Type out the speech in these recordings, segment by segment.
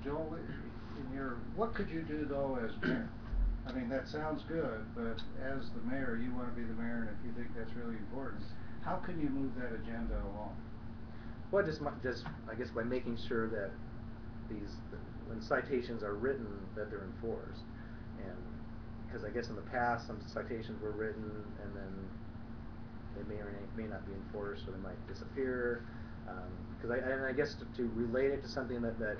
Joel, what could you do though as mayor? I mean, that sounds good, but as the mayor, you want to be the mayor, and if you think that's really important, how can you move that agenda along? Well, just I guess by making sure that when citations are written, that they're enforced, and because I guess in the past some citations were written and then they may not be enforced, or they might disappear. Because I guess to relate it to something that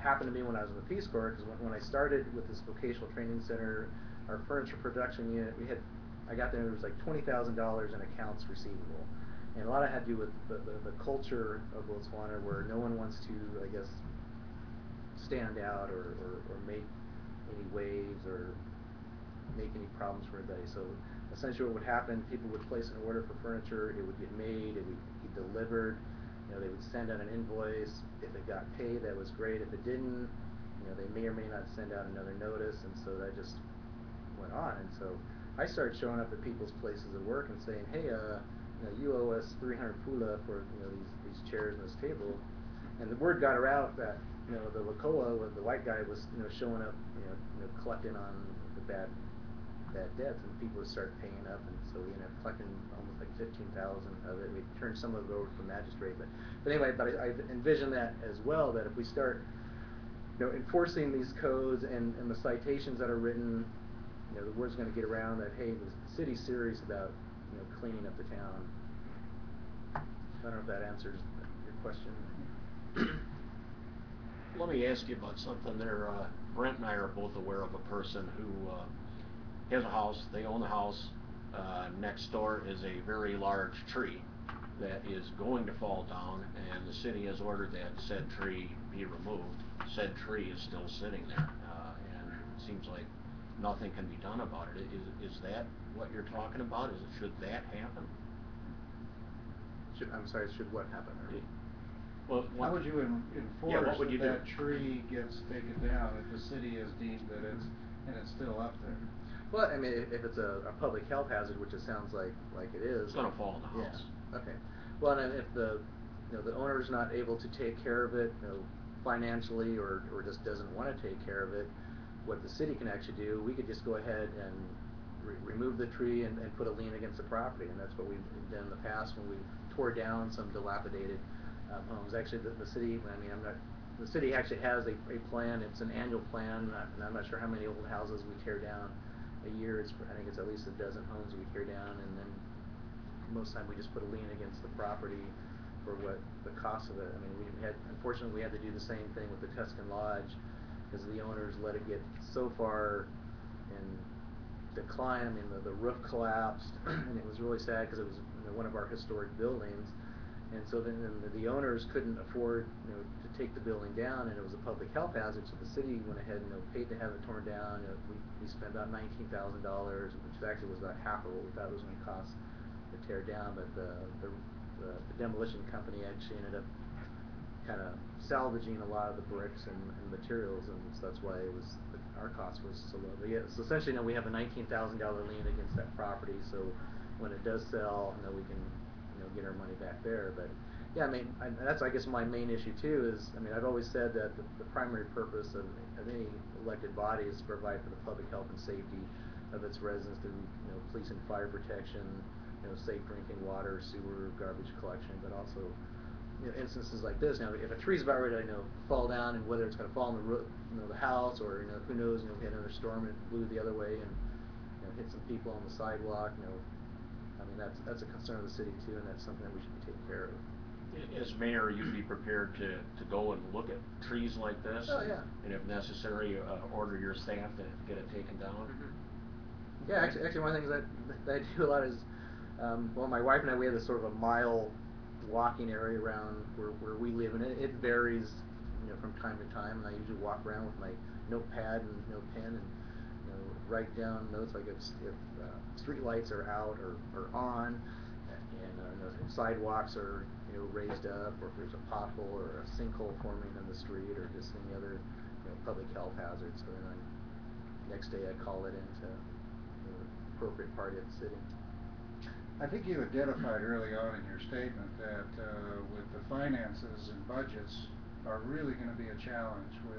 happened to me when I was in the Peace Corps, because when I started with this vocational training center, our furniture production unit, I got there, it was like $20,000 in accounts receivable, and a lot of it had to do with the culture of Botswana, where no one wants to, I guess, stand out or make any waves or make any problems for anybody. So essentially what would happen, people would place an order for furniture, it would get made, it would be delivered, they would send out an invoice. If it got paid, that was great. If it didn't, they may or may not send out another notice, and so that just went on. And so I started showing up at people's places of work and saying, hey, you owe us 300 pula for these chairs and this table. And the word got around that the Lakoa, the white guy, was showing up, collecting on the bad debts, and people would start paying up, and so we ended up collecting almost like 15,000 of it. We turned some of it over to the magistrate, but anyway, I envision that as well, that if we start enforcing these codes and the citations that are written, the word's going to get around that, hey, the city's serious about cleaning up the town. I don't know if that answers your question. Let me ask you about something there. Brent and I are both aware of a person who has a house, they own the house. Next door is a very large tree that is going to fall down, and the city has ordered that said tree be removed. Said tree is still sitting there, and it seems like nothing can be done about it. Is that what you're talking about? Should that happen? I'm sorry, should what happen? Well, how would you enforce that tree gets taken down if the city has deemed that it's still up there? Well, I mean, if it's a public health hazard, which it sounds like it is, it's going to fall in the house. Yeah. Okay. Well, and if the owner is not able to take care of it, financially, or just doesn't want to take care of it, what the city can actually do, we could just go ahead and remove the tree and put a lien against the property, and that's what we've done in the past when we tore down some dilapidated homes. Actually, the city, the city actually has a plan. It's an annual plan, and I'm not sure how many old houses we tear down a year. I think it's at least a dozen homes we tear down, and then most of the time we just put a lien against the property for what the cost of it. I mean, unfortunately we had to do the same thing with the Tuscan Lodge, because the owners let it get so far in decline. I mean, the roof collapsed, and it was really sad because it was one of our historic buildings. And so then the owners couldn't afford, to take the building down, and it was a public health hazard. So the city went ahead and paid to have it torn down. We spent about $19,000, which actually was about half of what we thought it was going to cost to tear down. But the demolition company actually ended up kind of salvaging a lot of the bricks and materials, and so that's why our cost was so low. But yeah, so essentially, we have a $19,000 lien against that property. So when it does sell, we can get our money back there. But yeah, I mean, that's, I guess, my main issue too. Is, I mean, I've always said that the primary purpose of any elected body is to provide for the public health and safety of its residents through police and fire protection, safe drinking water, sewer, garbage collection, but also instances like this. Now, if a tree's about ready to fall down, and whether it's going to fall on the roof, the house, or who knows, we had another storm and it blew the other way and hit some people on the sidewalk. I mean, that's a concern of the city too, and that's something that we should be taking care of. As mayor, you'd be prepared to go and look at trees like this? Oh, yeah. And if necessary, order your staff to get it taken down? Mm-hmm. Yeah, actually one of the things that I do a lot is, well, my wife and I, we have this sort of a mile walking area around where we live, and it varies, from time to time, and I usually walk around with my notepad and pen and write down notes, like if street lights are out or on, and if sidewalks are raised up, or if there's a pothole or a sinkhole forming in the street, or just any other public health hazards. So then next day I call it into the appropriate party of the city. I think you identified early on in your statement that with the finances and budgets are really going to be a challenge with